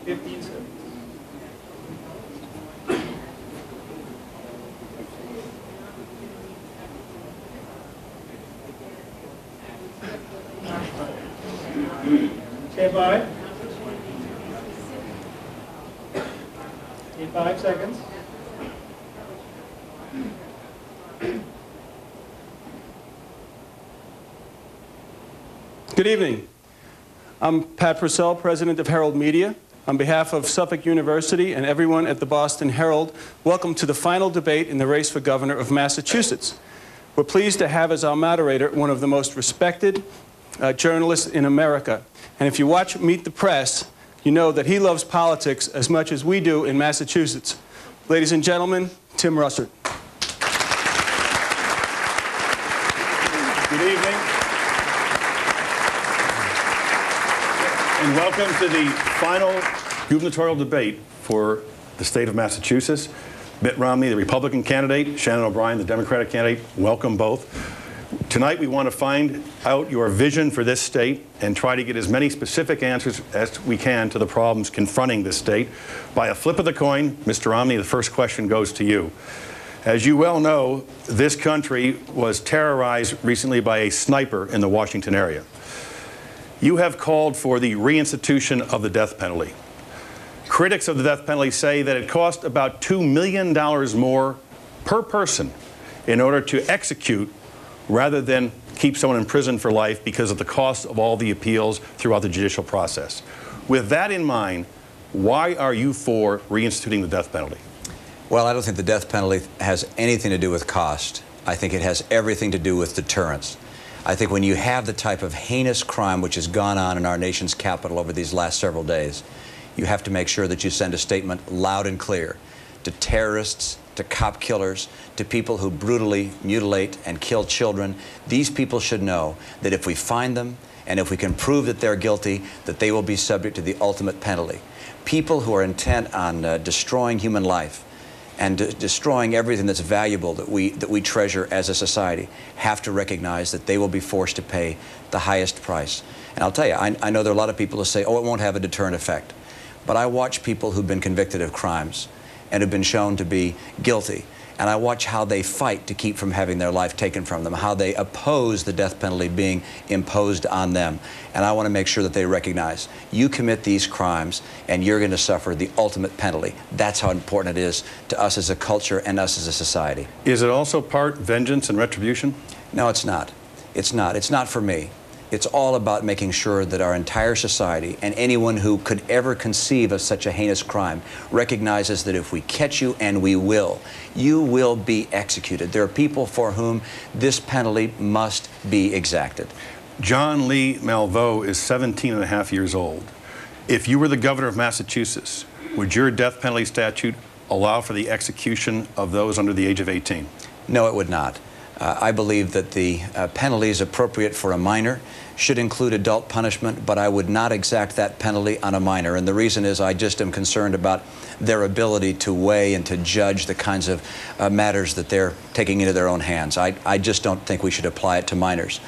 15 seconds. Stand by. In 5 seconds. Good evening. I'm Pat Purcell, president of Herald Media. On behalf of Suffolk University and everyone at the Boston Herald, welcome to the final debate in the race for governor of Massachusetts. We're pleased to have as our moderator one of the most respected journalists in America. And if you watch Meet the Press, you know that he loves politics as much as we do in Massachusetts. Ladies and gentlemen, Tim Russert. Good evening. And welcome to the final gubernatorial debate for the state of Massachusetts. Mitt Romney, the Republican candidate, Shannon O'Brien, the Democratic candidate. Welcome both. Tonight we want to find out your vision for this state and try to get as many specific answers as we can to the problems confronting this state. By a flip of the coin, Mr. Romney, the first question goes to you. As you well know, this country was terrorized recently by a sniper in the Washington area. You have called for the reinstitution of the death penalty. Critics of the death penalty say that it cost about $2 million more per person in order to execute rather than keep someone in prison for life because of the cost of all the appeals throughout the judicial process. With that in mind, why are you for reinstituting the death penalty? Well, I don't think the death penalty has anything to do with cost. I think it has everything to do with deterrence. I think when you have the type of heinous crime which has gone on in our nation's capital over these last several days, you have to make sure that you send a statement loud and clear to terrorists, to cop killers, to people who brutally mutilate and kill children. These people should know that if we find them and if we can prove that they're guilty, that they will be subject to the ultimate penalty. People who are intent on destroying human life and destroying everything that's valuable that we treasure as a society have to recognize that they will be forced to pay the highest price. And I'll tell you, I know there are a lot of people who say, oh, it won't have a deterrent effect. But I watch people who've been convicted of crimes and have been shown to be guilty, and I watch how they fight to keep from having their life taken from them, how they oppose the death penalty being imposed on them. And I want to make sure that they recognize you commit these crimes and you're going to suffer the ultimate penalty. That's how important it is to us as a culture and us as a society. Is it also part vengeance and retribution? No, it's not. It's not. It's not for me. It's all about making sure that our entire society and anyone who could ever conceive of such a heinous crime recognizes that if we catch you, and we will, you will be executed. There are people for whom this penalty must be exacted. John Lee Malveaux is 17 and a half years old. If you were the governor of Massachusetts, would your death penalty statute allow for the execution of those under the age of 18? No, it would not. I believe that the penalties appropriate for a minor should include adult punishment, but I would not exact that penalty on a minor. And the reason is I just am concerned about their ability to weigh and to judge the kinds of matters that they're taking into their own hands. I just don't think we should apply it to minors.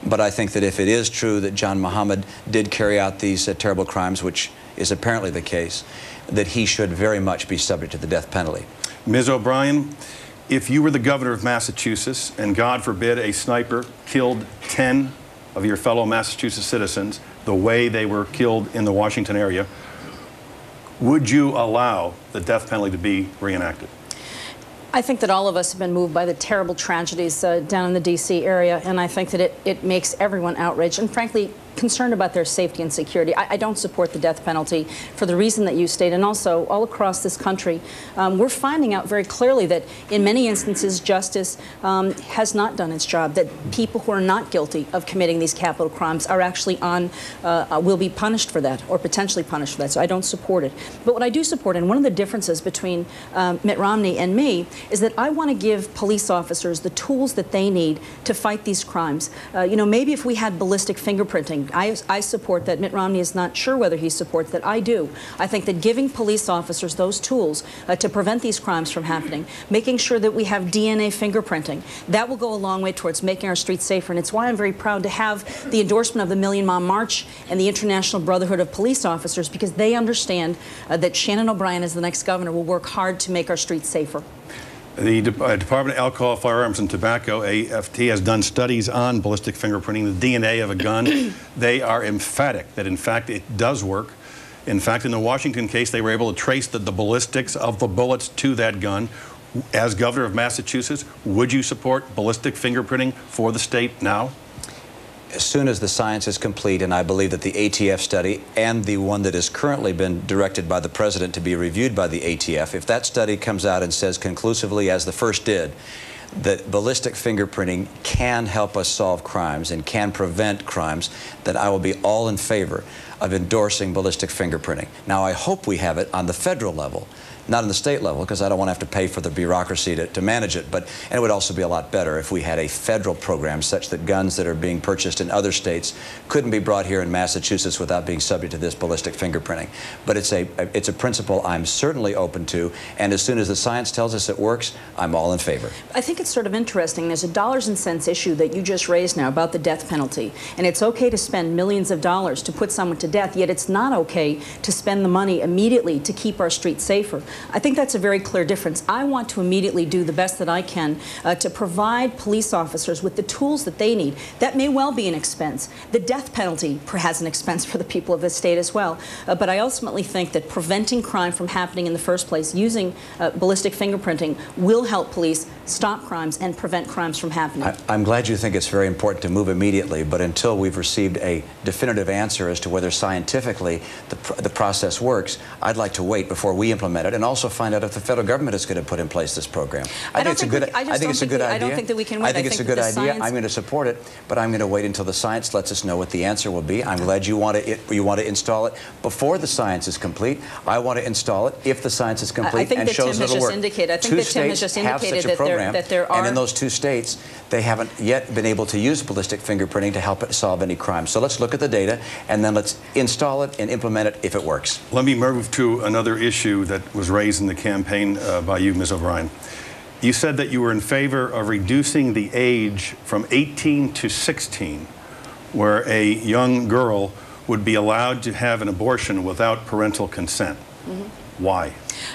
But I think that if it is true that John Muhammad did carry out these terrible crimes, which is apparently the case, that he should very much be subject to the death penalty. Ms. O'Brien, if you were the governor of Massachusetts and, God forbid, a sniper killed 10 of your fellow Massachusetts citizens the way they were killed in the Washington area, would you allow the death penalty to be reenacted? I think that all of us have been moved by the terrible tragedies down in the D.C. area, and I think that it makes everyone outraged and, frankly, concerned about their safety and security. I don't support the death penalty for the reason that you state, and also all across this country, we're finding out very clearly that in many instances justice has not done its job, that people who are not guilty of committing these capital crimes are actually will be punished for that or potentially punished for that, so I don't support it. But what I do support, and one of the differences between Mitt Romney and me, is that I want to give police officers the tools that they need to fight these crimes. You know, maybe if we had ballistic fingerprinting, I support that. Mitt Romney is not sure whether he supports that. I do. I think that giving police officers those tools to prevent these crimes from happening, making sure that we have DNA fingerprinting, that will go a long way towards making our streets safer. And it's why I'm very proud to have the endorsement of the Million Mile March and the International Brotherhood of Police Officers, because they understand that Shannon O'Brien, as the next governor, will work hard to make our streets safer. The Department of Alcohol, Firearms, and Tobacco, AFT, has done studies on ballistic fingerprinting, the DNA of a gun. They are emphatic that, in fact, it does work. In fact, in the Washington case, they were able to trace the ballistics of the bullets to that gun. As governor of Massachusetts, would you support ballistic fingerprinting for the state now? As soon as the science is complete, and I believe that the ATF study and the one that has currently been directed by the president to be reviewed by the ATF, if that study comes out and says conclusively, as the first did, that ballistic fingerprinting can help us solve crimes and can prevent crimes, then I will be all in favor of endorsing ballistic fingerprinting. Now, I hope we have it on the federal level, not on the state level, because I don't want to have to pay for the bureaucracy to manage it. And it would also be a lot better if we had a federal program such that guns that are being purchased in other states couldn't be brought here in Massachusetts without being subject to this ballistic fingerprinting. But it's a principle I'm certainly open to, and as soon as the science tells us it works, I'm all in favor. I think it's sort of interesting. There's a dollars and cents issue that you just raised now about the death penalty, and it's okay to spend millions of dollars to put someone to death, yet it's not okay to spend the money immediately to keep our streets safer. I think that's a very clear difference. I want to immediately do the best that I can to provide police officers with the tools that they need. That may well be an expense. The death penalty has an expense for the people of this state as well. But I ultimately think that preventing crime from happening in the first place, using ballistic fingerprinting, will help police stop crimes and prevent crimes from happening. I'm glad you think it's very important to move immediately, but until we've received a definitive answer as to whether scientifically the process works, I'd like to wait before we implement it, and also find out if the federal government is going to put in place this program. I think it's a good idea. I don't think that we can wait. I think it's a good idea. I'm going to support it, but I'm going to wait until the science lets us know what the answer will be. I'm glad you want to install it before the science is complete. I want to install it if the science is complete and shows it'll work. I think that Tim has just indicated that there are. And in those two states, they haven't yet been able to use ballistic fingerprinting to help it solve any crime. So let's look at the data, and then let's install it and implement it if it works. Let me move to another issue that was raised in the campaign by you, Ms. O'Brien. You said that you were in favor of reducing the age from 18 to 16, where a young girl would be allowed to have an abortion without parental consent. Mm-hmm. Why?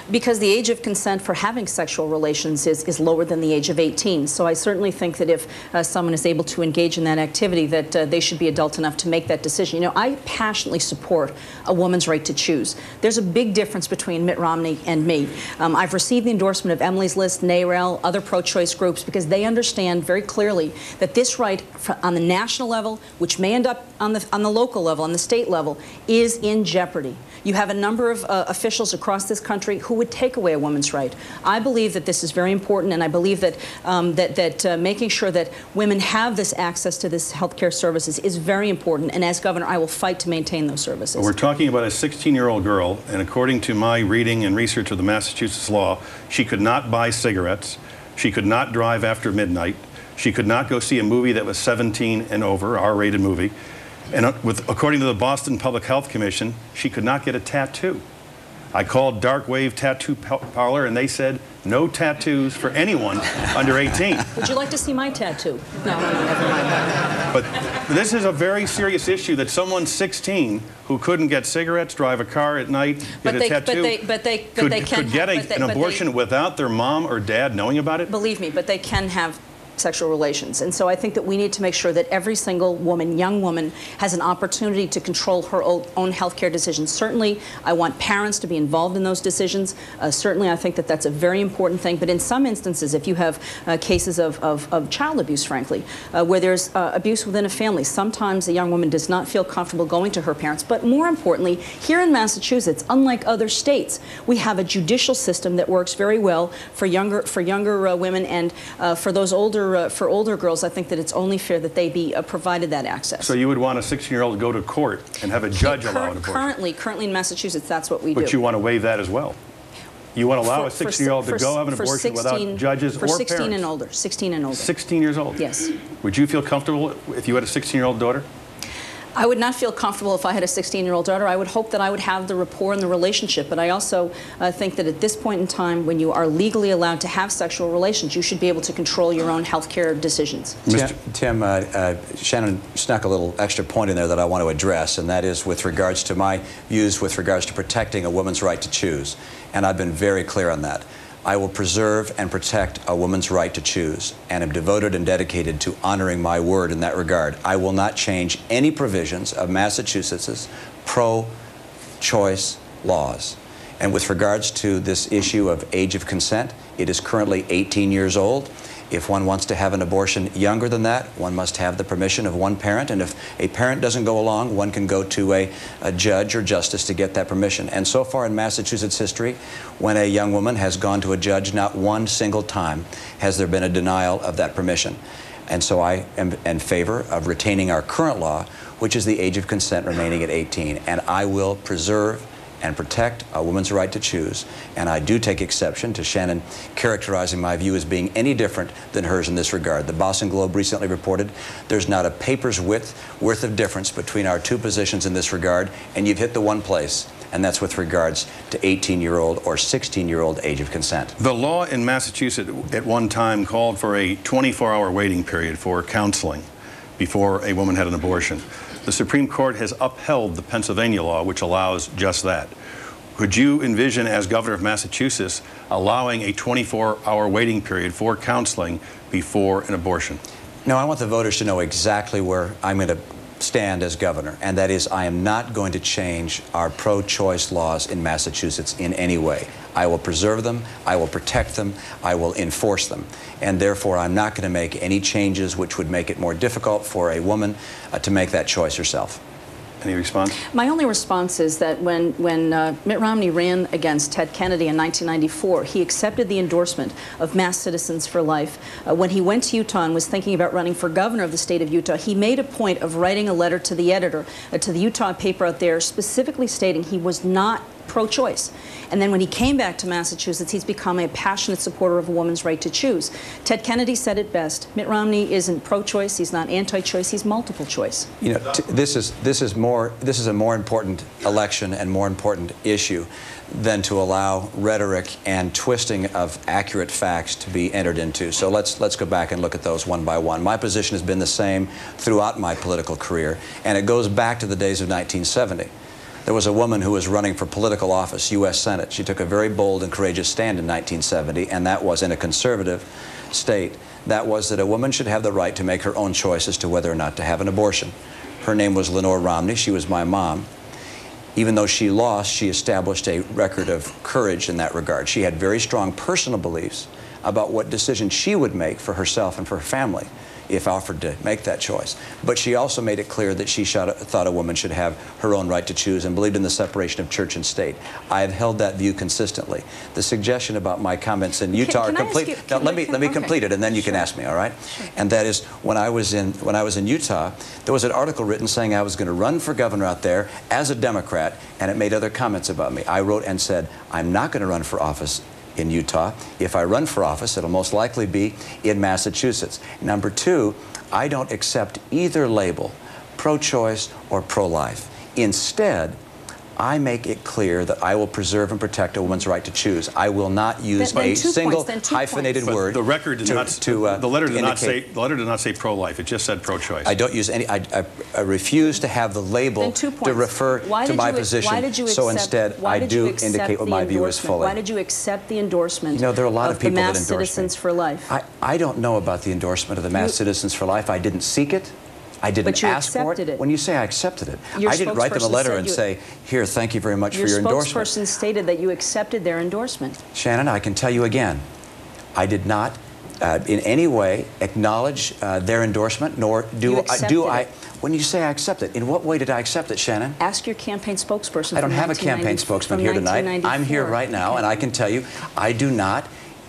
Because the age of consent for having sexual relations is lower than the age of 18. So I certainly think that if someone is able to engage in that activity, that they should be adult enough to make that decision. You know, I passionately support a woman's right to choose. There's a big difference between Mitt Romney and me. I've received the endorsement of Emily's List, NARAL, other pro-choice groups, because they understand very clearly that this right on the national level, which may end up on the local level, on the state level, is in jeopardy. You have a number of officials across this country who would take away a woman's right. I believe that this is very important, and I believe that making sure that women have this access to this health care services is very important, and as governor, I will fight to maintain those services. Well, we're talking about a 16-year-old girl, and according to my reading and research of the Massachusetts law, she could not buy cigarettes, she could not drive after midnight, she could not go see a movie that was 17 and over, R-rated movie, and according to the Boston Public Health Commission, she could not get a tattoo. I called Dark Wave Tattoo Parlor, and they said no tattoos for anyone under 18. Would you like to see my tattoo? No, never mind. But this is a very serious issue, that someone 16 who couldn't get cigarettes, drive a car at night, get a tattoo, could get an abortion without their mom or dad knowing about it? Believe me, but they can have sexual relations. And so I think that we need to make sure that every single woman, young woman, has an opportunity to control her own health care decisions. Certainly, I want parents to be involved in those decisions. Certainly, I think that that's a very important thing. But in some instances, if you have cases of child abuse, frankly, where there's abuse within a family, sometimes a young woman does not feel comfortable going to her parents. But more importantly, here in Massachusetts, unlike other states, we have a judicial system that works very well for younger women, and for those older girls, I think that it's only fair that they be provided that access. So you would want a 16-year-old to go to court and have a judge allow an abortion? Currently in Massachusetts, that's what we do. But you want to waive that as well? You want to allow a 16-year-old to go have an abortion without judges or parents? For 16 and older. 16 and older. 16 years old? Yes. Would you feel comfortable if you had a 16-year-old daughter? I would not feel comfortable if I had a 16-year-old daughter. I would hope that I would have the rapport and the relationship, but I also think that at this point in time, when you are legally allowed to have sexual relations, you should be able to control your own health care decisions. Tim, Shannon snuck a little extra point in there that I want to address, and that is with regards to my views with regards to protecting a woman's right to choose. And I've been very clear on that. I will preserve and protect a woman's right to choose, and am devoted and dedicated to honoring my word in that regard. I will not change any provisions of Massachusetts' pro-choice laws. And with regards to this issue of age of consent, it is currently 18 years old. If one wants to have an abortion younger than that, one must have the permission of one parent, and if a parent doesn't go along, one can go to a judge or justice to get that permission. And so far in Massachusetts history, when a young woman has gone to a judge, not one single time has there been a denial of that permission. And so I am in favor of retaining our current law, which is the age of consent remaining at 18. And I will preserve and protect a woman's right to choose. And I do take exception to Shannon characterizing my view as being any different than hers in this regard. The Boston Globe recently reported there's not a paper's worth of difference between our two positions in this regard, and you've hit the one place, and that's with regards to 18-year-old or 16-year-old age of consent. The law in Massachusetts at one time called for a 24-hour waiting period for counseling before a woman had an abortion. The Supreme Court has upheld the Pennsylvania law, which allows just that. Could you envision, as governor of Massachusetts, allowing a 24-hour waiting period for counseling before an abortion? No, I want the voters to know exactly where I'm going to stand as governor, and that is I am not going to change our pro-choice laws in Massachusetts in any way. I will preserve them, I will protect them, I will enforce them, and therefore I'm not going to make any changes which would make it more difficult for a woman to make that choice herself. Any response? My only response is that when Mitt Romney ran against Ted Kennedy in 1994, he accepted the endorsement of Mass Citizens for Life. When he went to Utah and was thinking about running for governor of the state of Utah, he made a point of writing a letter to the editor, to the Utah paper out there, specifically stating he was not pro-choice. And then when he came back to Massachusetts, he's become a passionate supporter of a woman's right to choose. Ted Kennedy said it best. Mitt Romney isn't pro-choice, he's not anti-choice, he's multiple choice. You know, this is a more important election and more important issue than to allow rhetoric and twisting of accurate facts to be entered into. So let's go back and look at those one by one. My position has been the same throughout my political career, and it goes back to the days of 1970. There was a woman who was running for political office, U.S. Senate. She took a very bold and courageous stand in 1970, and that was in a conservative state. That was that a woman should have the right to make her own choice as to whether or not to have an abortion. Her name was Lenore Romney. She was my mom. Even though she lost, she established a record of courage in that regard. She had very strong personal beliefs about what decision she would make for herself and for her family if offered to make that choice. But she also made it clear that she thought a woman should have her own right to choose and believed in the separation of church and state. I have held that view consistently. The suggestion about my comments in Utah are complete. Now, let me complete it, and then you can ask me, all right? Sure. And that is, when I was in Utah, there was an article written saying I was going to run for governor out there as a Democrat, and it made other comments about me. I wrote and said, I'm not going to run for office in Utah. If I run for office, it'll most likely be in Massachusetts. Number two, I don't accept either label, pro-choice or pro-life. Instead, I make it clear that I will preserve and protect a woman's right to choose. I will not use a single hyphenated word. The record did not. The letter did not say. The letter did not say pro-life. It just said pro-choice. I don't use any. I refuse to have the label to refer to my position. Why did you accept, so instead, I do indicate what my view is fully. Why did you accept the endorsement? You know, there are a lot of people that endorse me. Mass Citizens for Life. I don't know about the endorsement of the Mass Citizens for Life. I didn't seek it. I didn't ask for it. When you say I accepted it, I didn't write them a letter and say, here, thank you very much for your endorsement. Your spokesperson stated that you accepted their endorsement. Shannon, I can tell you again, I did not in any way acknowledge their endorsement, nor do I. When you say I accept it, in what way did I accept it, Shannon? Ask your campaign spokesperson. I don't have a campaign spokesman here tonight. I'm here right now, and I can tell you, I do not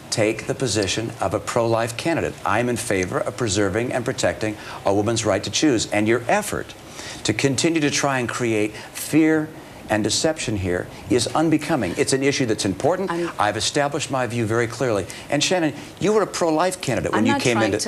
take the position of a pro-life candidate. I'm in favor of preserving and protecting a woman's right to choose. And your effort to continue to try and create fear and deception here is unbecoming. It's an issue that's important. I've established my view very clearly. And Shannon, you were a pro-life candidate when you came into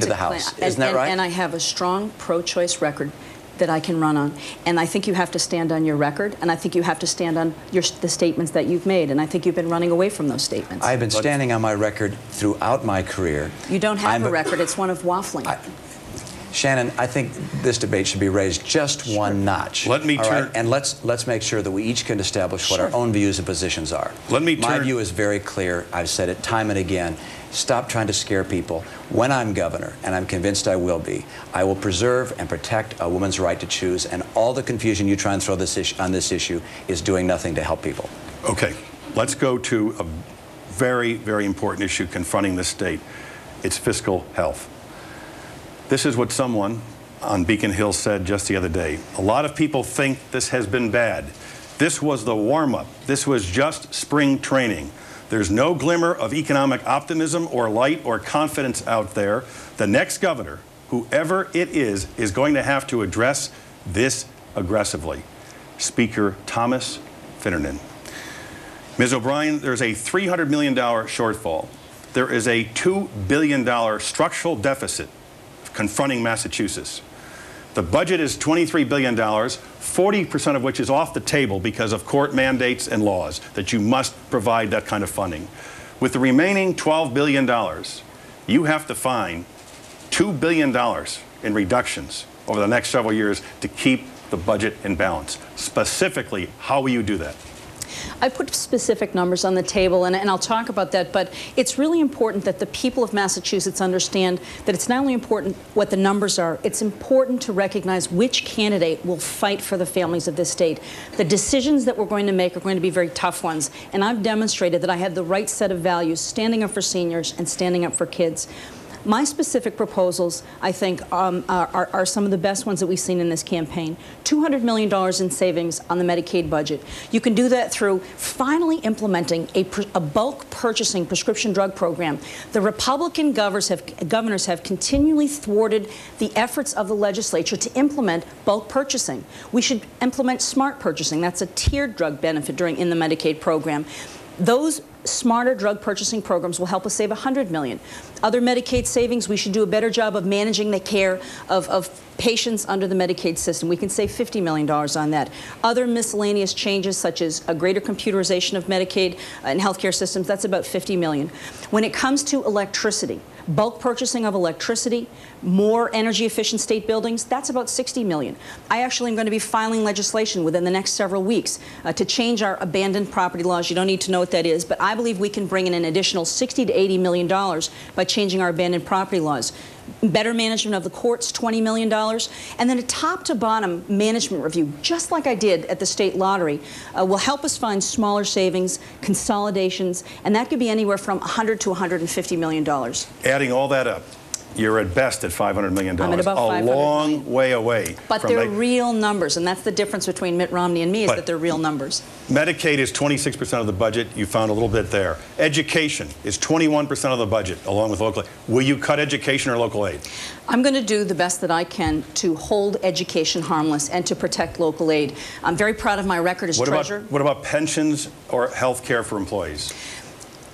the House. Isn't that right? And I have a strong pro-choice record that I can run on. And I think you have to stand on your record, and I think you have to stand on the statements that you've made, and I think you've been running away from those statements. I've been standing on my record throughout my career. You don't have a record. It's one of waffling. Shannon, I think this debate should be raised just one notch. Let me turn. Right? And let's make sure that we each can establish what our own views and positions are. My view is very clear. I've said it time and again. Stop trying to scare people. When I'm governor, and I'm convinced I will be, I will preserve and protect a woman's right to choose, and all the confusion you try and throw on this issue is doing nothing to help people. Okay, let's go to a very, very important issue confronting the state. It's fiscal health. This is what someone on Beacon Hill said just the other day. A lot of people think this has been bad. This was the warm-up. This was just spring training. There's no glimmer of economic optimism or light or confidence out there. The next governor, whoever it is going to have to address this aggressively. Speaker Thomas Finnernan. Ms. O'Brien, there's a $300 million shortfall. There is a $2 billion structural deficit confronting Massachusetts. The budget is $23 billion, 40% of which is off the table because of court mandates and laws that you must provide that kind of funding. With the remaining $12 billion, you have to find $2 billion in reductions over the next several years to keep the budget in balance. Specifically, how will you do that? I put specific numbers on the table, and I'll talk about that, but it's really important that the people of Massachusetts understand that it's not only important what the numbers are, it's important to recognize which candidate will fight for the families of this state. The decisions that we're going to make are going to be very tough ones, and I've demonstrated that I have the right set of values, standing up for seniors and standing up for kids. My specific proposals, I think, are some of the best ones that we've seen in this campaign. $200 million in savings on the Medicaid budget. You can do that through finally implementing a bulk purchasing prescription drug program. The Republican governors have continually thwarted the efforts of the legislature to implement bulk purchasing. We should implement smart purchasing. That's a tiered drug benefit in the Medicaid program. Those smarter drug purchasing programs will help us save $100 million. Other Medicaid savings, we should do a better job of managing the care of patients under the Medicaid system. We can save $50 million on that. Other miscellaneous changes, such as a greater computerization of Medicaid and healthcare systems, that's about $50 million. When it comes to electricity, bulk purchasing of electricity, more energy efficient state buildings, that's about $60 million. I actually am going to be filing legislation within the next several weeks to change our abandoned property laws. You don't need to know what that is, but I believe we can bring in an additional $60 to $80 million by changing our abandoned property laws. Better management of the courts, $20 million, and then a top-to-bottom management review, just like I did at the state lottery, will help us find smaller savings, consolidations, and that could be anywhere from $100 to $150 million. Adding all that up, you're at best at $500 million. I'm at about $500 million. A long way away. But they're real numbers, and that's the difference between Mitt Romney and me, is that they're real numbers. Medicaid is 26% of the budget. You found a little bit there. Education is 21% of the budget, along with local aid. Will you cut education or local aid? I'm going to do the best that I can to hold education harmless and to protect local aid. I'm very proud of my record as treasurer. What about pensions or health care for employees?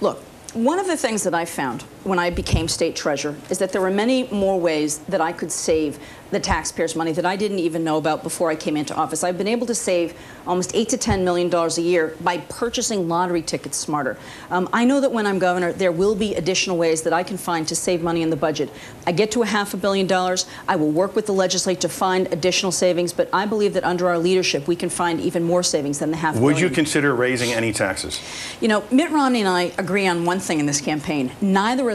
Look, one of the things that I found when I became state treasurer is that there were many more ways that I could save the taxpayers' money that I didn't even know about before I came into office. I've been able to save almost $8 to $10 million a year by purchasing lottery tickets smarter. I know that when I'm governor, there will be additional ways that I can find to save money in the budget. I get to $500 million. I will work with the legislature to find additional savings, but I believe that under our leadership, we can find even more savings than the $500 million. Would you consider raising any taxes? You know, Mitt Romney and I agree on one thing in this campaign. Neither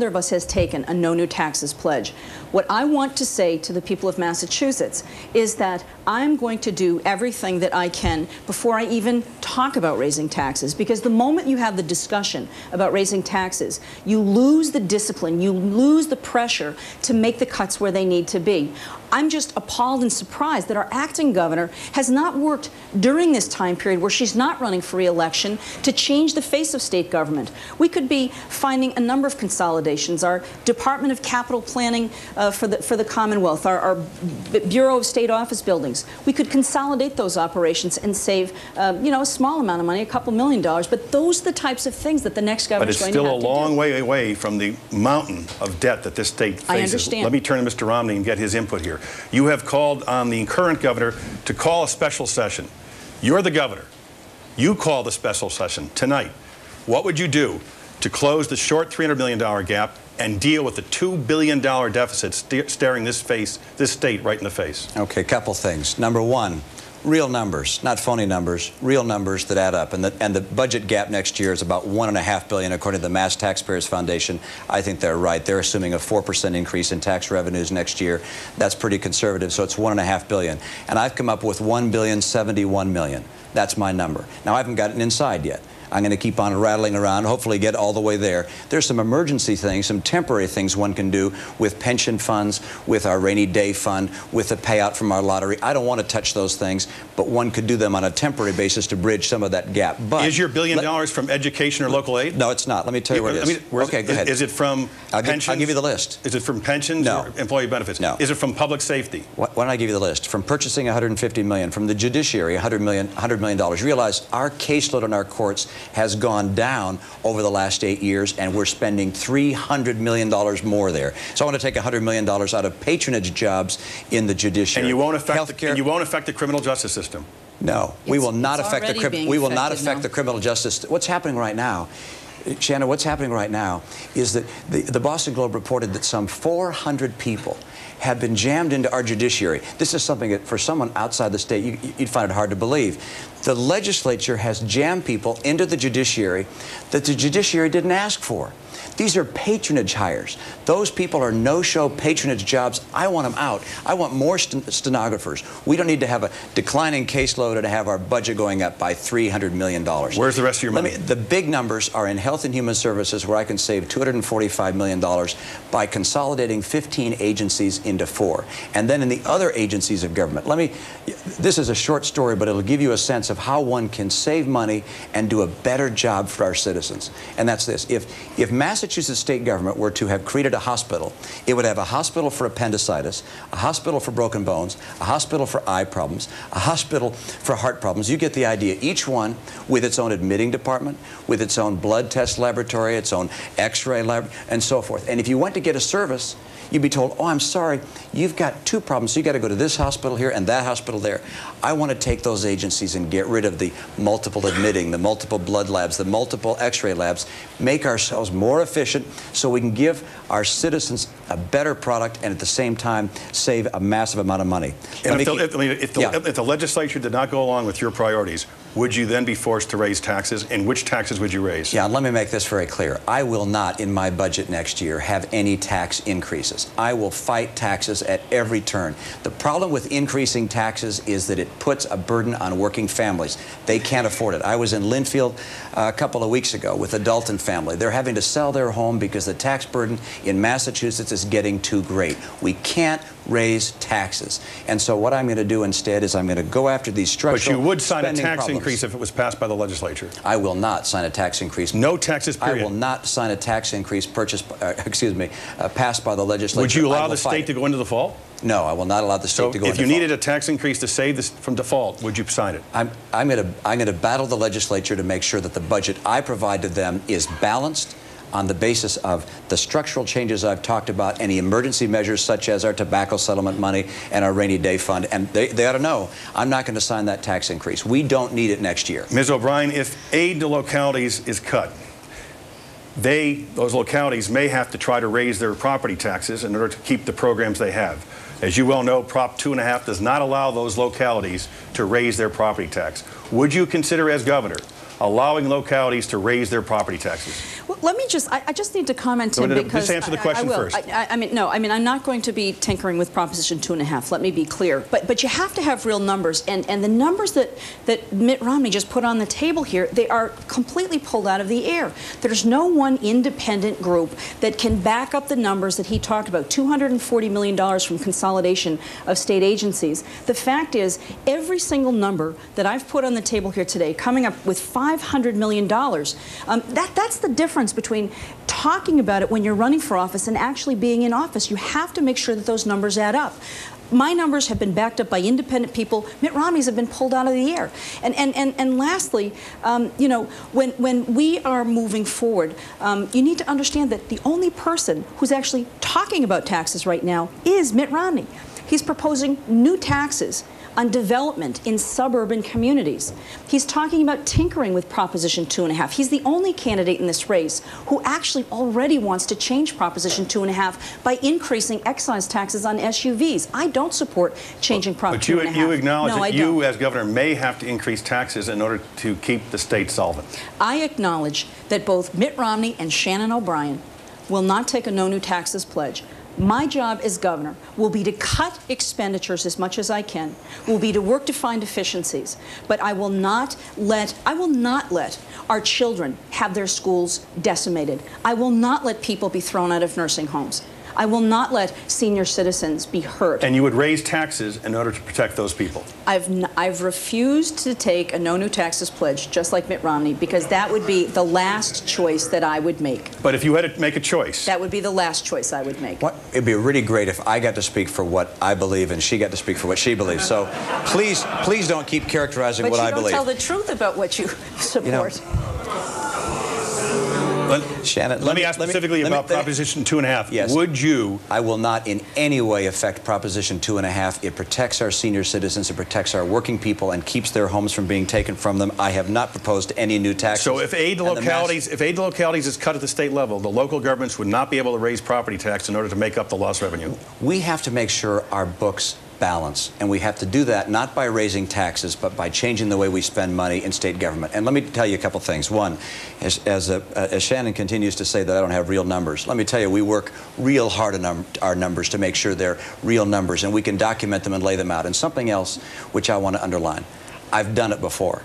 of us has taken a no new taxes pledge. What I want to say to the people of Massachusetts is that I'm going to do everything that I can before I even talk about raising taxes, because the moment you have the discussion about raising taxes, you lose the discipline, you lose the pressure to make the cuts where they need to be. I'm just appalled and surprised that our acting governor has not worked during this time period where she's not running for re-election to change the face of state government. We could be finding a number of consolidations. Our Department of Capital Planning for the Commonwealth, our Bureau of State Office buildings. We could consolidate those operations and save, you know, a small amount of money, a couple $1 million. But those are the types of things that the next governor is going to have to do. But it's still a long way away from the mountain of debt that this state faces. I understand. Let me turn to Mr. Romney and get his input here. You have called on the current governor to call a special session. You're the governor. You call the special session tonight. What would you do to close the short $300 million gap and deal with the $2 billion deficit staring this state right in the face? Okay, couple things. Number one, real numbers, not phony numbers, real numbers that add up. And the budget gap next year is about $1.5 billion, according to the Mass Taxpayers Foundation. I think they're right. They're assuming a 4% increase in tax revenues next year. That's pretty conservative, so it's $1.5 billion. And I've come up with $1.071 billion. That's my number. Now, I haven't gotten inside yet. I'm going to keep on rattling around, hopefully get all the way there. There's some emergency things, some temporary things one can do with pension funds, with our rainy day fund, with the payout from our lottery. I don't want to touch those things, but one could do them on a temporary basis to bridge some of that gap. But is your $1 billion from education or local aid? No, it's not. Let me tell you where it is. Okay, go ahead. Is it from pensions? I'll give you the list. Is it from pensions or employee benefits? No. Is it from public safety? Why don't I give you the list? From purchasing $150 million, from the judiciary $100 million. Realize our caseload in our courts has gone down over the last 8 years, and we're spending $300 million more there. So I want to take $100 million out of patronage jobs in the judiciary. And you won't affect the criminal justice system. No, we will not affect the criminal justice. What's happening right now, Shannon, what's happening right now is that the Boston Globe reported that some 400 people have been jammed into our judiciary. This is something that, for someone outside the state, you'd find it hard to believe. The legislature has jammed people into the judiciary that the judiciary didn't ask for. These are patronage hires. Those people are no-show patronage jobs. I want them out. I want more stenographers. We don't need to have a declining caseload and have our budget going up by $300 million. Where's the rest of your money? The big numbers are in Health and Human Services, where I can save $245 million by consolidating 15 agencies into 4. And then in the other agencies of government. This is a short story, but it'll give you a sense of how one can save money and do a better job for our citizens. And that's this. If Massachusetts state government were to have created a hospital, it would have a hospital for appendicitis, a hospital for broken bones, a hospital for eye problems, a hospital for heart problems. You get the idea. Each one with its own admitting department, with its own blood test laboratory, its own x-ray lab, and so forth. And if you went to get a service, you'd be told, oh, I'm sorry, you've got 2 problems, so you got to go to this hospital here and that hospital there. I want to take those agencies and get rid of the multiple admitting, the multiple blood labs, the multiple x-ray labs, make ourselves more efficient so we can give our citizens a better product and at the same time save a massive amount of money. And if the legislature did not go along with your priorities, would you then be forced to raise taxes? And which taxes would you raise? Yeah, let me make this very clear. I will not, in my budget next year, have any tax increases. I will fight taxes at every turn. The problem with increasing taxes is that it puts a burden on working families. They can't afford it. I was in Linfield a couple of weeks ago with a Dalton family. They're having to sell their home because the tax burden in Massachusetts is getting too great. We can't raise taxes. And so what I'm going to do instead is I'm going to go after these structural spending But you would sign a tax problems. increase if it was passed by the legislature. I will not sign a tax increase. No taxes, period. I will not sign a tax increase passed by the legislature. Would you allow the state to go into default? No, I will not allow the state to go into default. If you needed a tax increase to save this from default, would you sign it? I'm going to battle the legislature to make sure that the budget I provide to them is balanced on the basis of the structural changes I've talked about, any emergency measures such as our tobacco settlement money and our rainy day fund. And they ought to know I'm not going to sign that tax increase. We don't need it next year. Ms. O'Brien, if aid to localities is cut, those localities may have to try to raise their property taxes in order to keep the programs they have. As you well know, Prop 2.5 does not allow those localities to raise their property tax. Would you consider, as governor, allowing localities to raise their property taxes? Well, Let me just, I just need to comment, Tim, No, because just answer the question first. I mean, no, I mean, I'm not going to be tinkering with Proposition 2.5. Let me be clear. But you have to have real numbers, and the numbers that Mitt Romney just put on the table here, they are completely pulled out of the air. There's no one independent group that can back up the numbers that he talked about, $240 million from consolidation of state agencies. The fact is, every single number that I've put on the table here today, coming up with $500 million, that's the difference between talking about it when you're running for office and actually being in office. You have to make sure that those numbers add up. My numbers have been backed up by independent people. Mitt Romney's have been pulled out of the air. And lastly, you know, when we are moving forward, you need to understand that the only person who's actually talking about taxes right now is Mitt Romney. He's proposing new taxes on development in suburban communities. He's talking about tinkering with Proposition 2.5. He's the only candidate in this race who actually already wants to change Proposition 2.5 by increasing excise taxes on SUVs. I don't support changing Prop 2.5. But you acknowledge No, that I you, don't. as governor, may have to increase taxes in order to keep the state solvent. I acknowledge that both Mitt Romney and Shannon O'Brien will not take a no new taxes pledge. My job as governor will be to cut expenditures as much as I can, will be to work to find efficiencies, but I will not let our children have their schools decimated. I will not let people be thrown out of nursing homes. I will not let senior citizens be hurt. And you would raise taxes in order to protect those people. I've refused to take a no new taxes pledge, just like Mitt Romney, because that would be the last choice that I would make. But if you had to make a choice. That would be the last choice I would make. It'd be really great if I got to speak for what I believe and she got to speak for what she believes. So please don't keep characterizing what I believe. But you don't tell the truth about what you support. Shannon, let me ask specifically about Proposition 2.5. Yes. Would you? I will not in any way affect Proposition 2.5. It protects our senior citizens, it protects our working people, and keeps their homes from being taken from them. I have not proposed any new taxes. So if aid to localities is cut at the state level, the local governments would not be able to raise property tax in order to make up the lost revenue. We have to make sure our books balance, and we have to do that not by raising taxes but by changing the way we spend money in state government. And let me tell you a couple things. One, as Shannon continues to say that I don't have real numbers, let me tell you we work real hard on our numbers to make sure they're real numbers, and we can document them and lay them out. And something else which I want to underline, I've done it before.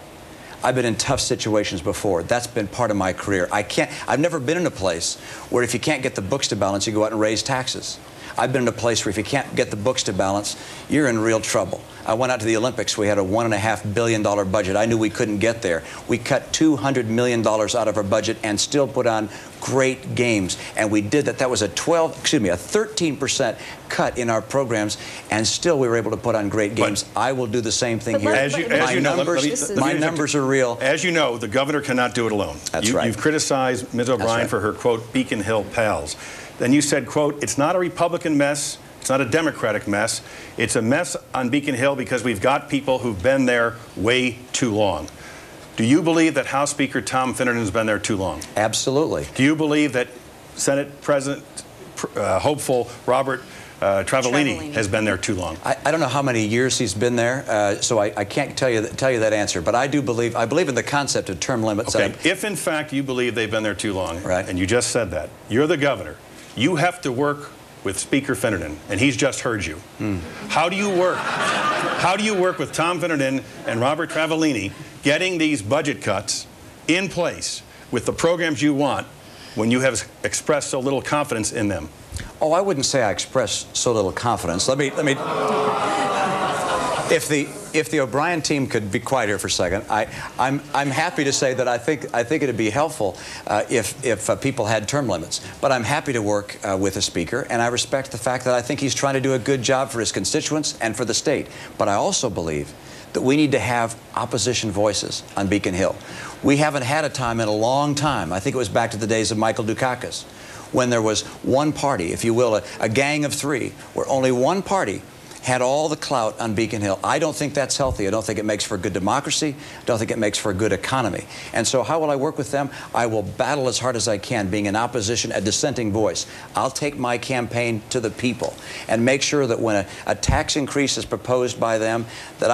I've been in tough situations before. That's been part of my career. I've never been in a place where if you can't get the books to balance, you go out and raise taxes. I've been in a place where if you can't get the books to balance, you're in real trouble. I went out to the Olympics. We had a $1.5 billion budget. I knew we couldn't get there. We cut $200 million out of our budget and still put on great games. And we did that. That was a 13% cut in our programs, and still we were able to put on great games. I will do the same thing here. My numbers are real. As you know, the governor cannot do it alone. That's right. You've criticized Ms. O'Brien for her, quote, Beacon Hill pals. Then you said, quote, it's not a Republican mess. It's not a Democratic mess. It's a mess on Beacon Hill because we've got people who've been there way too long. Do you believe that House Speaker Tom Finnergan has been there too long? Absolutely. Do you believe that Senate President hopeful Robert Travellini has been there too long? I don't know how many years he's been there, so I can't tell you that answer. But I believe in the concept of term limits. Okay. If in fact you believe they've been there too long, right, and you just said that, you're the governor. You have to work with Speaker Finnergan, and he's just heard you. How do you work? How do you work with Tom Finnergan and Robert Travellini getting these budget cuts in place with the programs you want when you have expressed so little confidence in them? Oh, I wouldn't say I express so little confidence. Let me. If the O'Brien team could be quiet here for a second, I'm happy to say that I think it'd be helpful if people had term limits. But I'm happy to work with a speaker, and I respect the fact that I think he's trying to do a good job for his constituents and for the state. But I also believe that we need to have opposition voices on Beacon Hill. We haven't had a time in a long time. I think it was back to the days of Michael Dukakis, when there was one party, if you will, a gang of three, where only one party had all the clout on Beacon Hill. I don't think that's healthy. I don't think it makes for a good democracy. I don't think it makes for a good economy. And so how will I work with them? I will battle as hard as I can, being in opposition, a dissenting voice. I'll take my campaign to the people and make sure that when a tax increase is proposed by them, that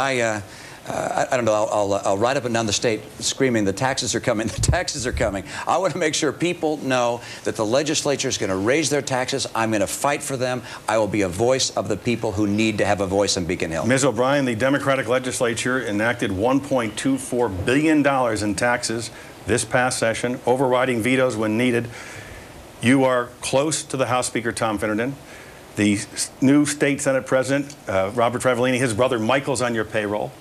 I don't know, I'll ride up and down the state screaming, the taxes are coming, the taxes are coming. I want to make sure people know that the legislature is going to raise their taxes. I'm going to fight for them. I will be a voice of the people who need to have a voice in Beacon Hill. Ms. O'Brien, the Democratic legislature enacted $1.24 billion in taxes this past session, overriding vetoes when needed. You are close to the House Speaker, Tom Finnerton. The new state Senate President, Robert Travellini, his brother Michael's on your payroll.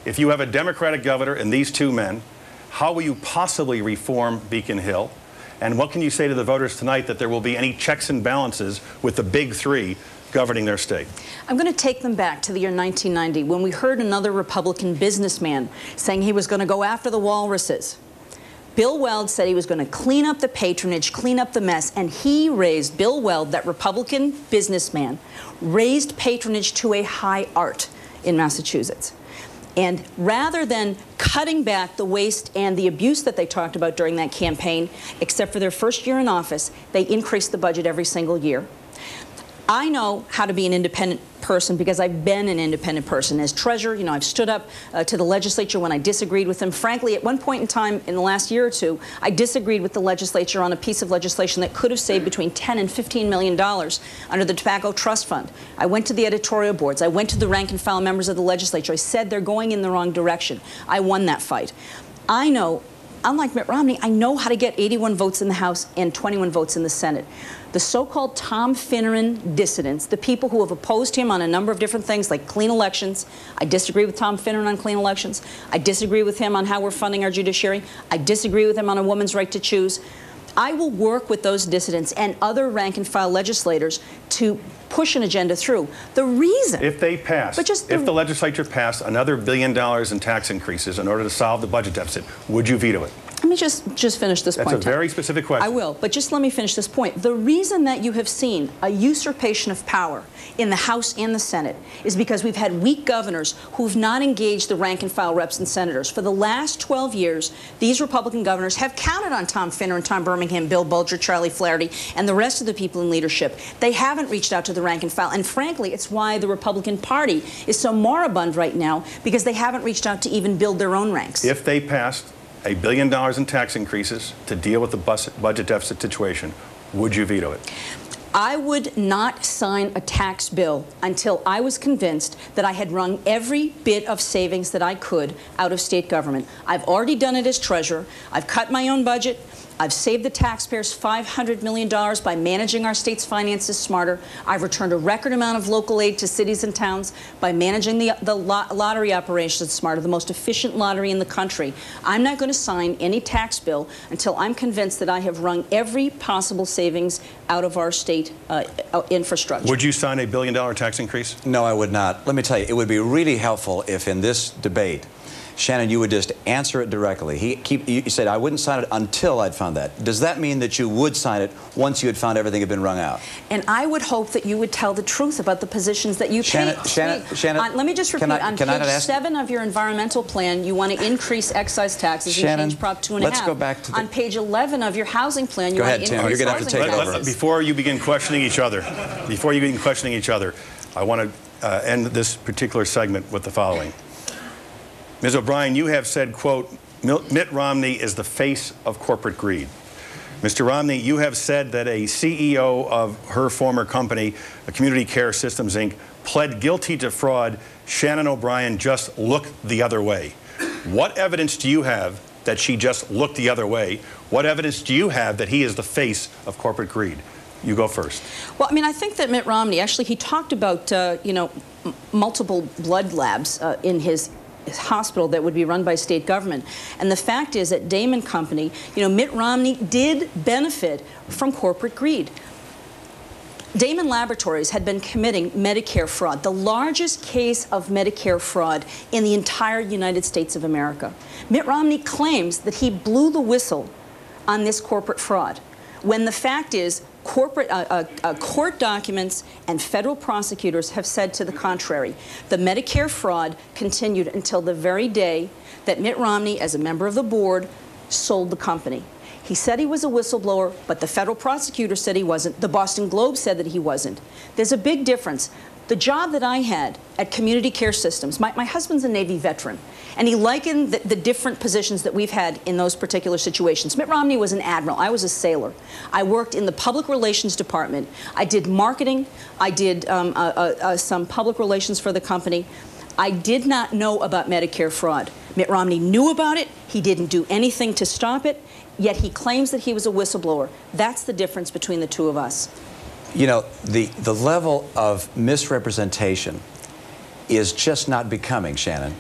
If you have a Democratic governor and these two men, how will you possibly reform Beacon Hill? And what can you say to the voters tonight that there will be any checks and balances with the big three governing their state? I'm going to take them back to the year 1990 when we heard another Republican businessman saying he was going to go after the walruses. Bill Weld said he was going to clean up the patronage, clean up the mess, and Bill Weld, that Republican businessman, raised patronage to a high art in Massachusetts. And rather than cutting back the waste and the abuse that they talked about during that campaign, except for their first year in office, they increased the budget every single year. I know how to be an independent person because I've been an independent person. As treasurer, you know, I've stood up to the legislature when I disagreed with them. Frankly, at one point in time in the last year or two, I disagreed with the legislature on a piece of legislation that could have saved between $10 and $15 million under the Tobacco Trust Fund. I went to the editorial boards. I went to the rank and file members of the legislature. I said they're going in the wrong direction. I won that fight. I know, unlike Mitt Romney, I know how to get 81 votes in the House and 21 votes in the Senate. The so-called Tom Finneran dissidents, the people who have opposed him on a number of different things like clean elections. I disagree with Tom Finneran on clean elections. I disagree with him on how we're funding our judiciary. I disagree with him on a woman's right to choose. I will work with those dissidents and other rank-and-file legislators to push an agenda through. The reason... If they pass, if the legislature passed another $1 billion in tax increases in order to solve the budget deficit, would you veto it? Let me just finish this point. That's a very specific question. I will, but just let me finish this point. The reason that you have seen a usurpation of power in the House and the Senate is because we've had weak governors who've not engaged the rank-and-file reps and senators. For the last 12 years, these Republican governors have counted on Tom Finneran, Tom Birmingham, Bill Bulger, Charlie Flaherty, and the rest of the people in leadership. They haven't reached out to the rank-and-file, and frankly, it's why the Republican Party is so moribund right now, because they haven't reached out to even build their own ranks. If they passed $1 billion in tax increases to deal with the budget deficit situation, would you veto it? I would not sign a tax bill until I was convinced that I had wrung every bit of savings that I could out of state government. I've already done it as treasurer. I've cut my own budget. I've saved the taxpayers $500 million by managing our state's finances smarter. I've returned a record amount of local aid to cities and towns by managing the lottery operations smarter, the most efficient lottery in the country. I'm not going to sign any tax bill until I'm convinced that I have wrung every possible savings out of our state infrastructure. Would you sign a $1 billion tax increase? No, I would not. Let me tell you, it would be really helpful if in this debate, Shannon, you would just answer it directly. You said, I wouldn't sign it until I'd found that. Does that mean that you would sign it once you had found everything had been wrung out? And I would hope that you would tell the truth about the positions that you take. Shannon, let me just repeat. On page 7 of your environmental plan, you want to increase excise taxes and change Prop 2.5. Let's go back to on page 11 of your housing plan, you want to increase You're going to have to take over. Before you begin questioning each other, I want to end this particular segment with the following. Ms. O'Brien, you have said, quote, Mitt Romney is the face of corporate greed. Mr. Romney, you have said that a CEO of her former company, Community Care Systems, Inc., pled guilty to fraud. Shannon O'Brien just looked the other way. What evidence do you have that she just looked the other way? What evidence do you have that he is the face of corporate greed? You go first. Well, I mean, I think that Mitt Romney, actually, he talked about, you know, multiple blood labs in his hospital that would be run by state government. And the fact is that Damon Company, you know, Mitt Romney did benefit from corporate greed. Damon Laboratories had been committing Medicare fraud, the largest case of Medicare fraud in the entire United States of America. Mitt Romney claims that he blew the whistle on this corporate fraud, when the fact is court documents and federal prosecutors have said to the contrary. The Medicare fraud continued until the very day that Mitt Romney, as a member of the board, sold the company. He said he was a whistleblower, but the federal prosecutor said he wasn't. The Boston Globe said that he wasn't. There's a big difference. The job that I had at Community Care Systems, my husband's a Navy veteran, and he likened the different positions that we've had in those particular situations. Mitt Romney was an admiral. I was a sailor. I worked in the public relations department. I did marketing. I did some public relations for the company. I did not know about Medicare fraud. Mitt Romney knew about it. He didn't do anything to stop it, yet he claims that he was a whistleblower. That's the difference between the two of us. You know, the level of misrepresentation is just not becoming, Shannon.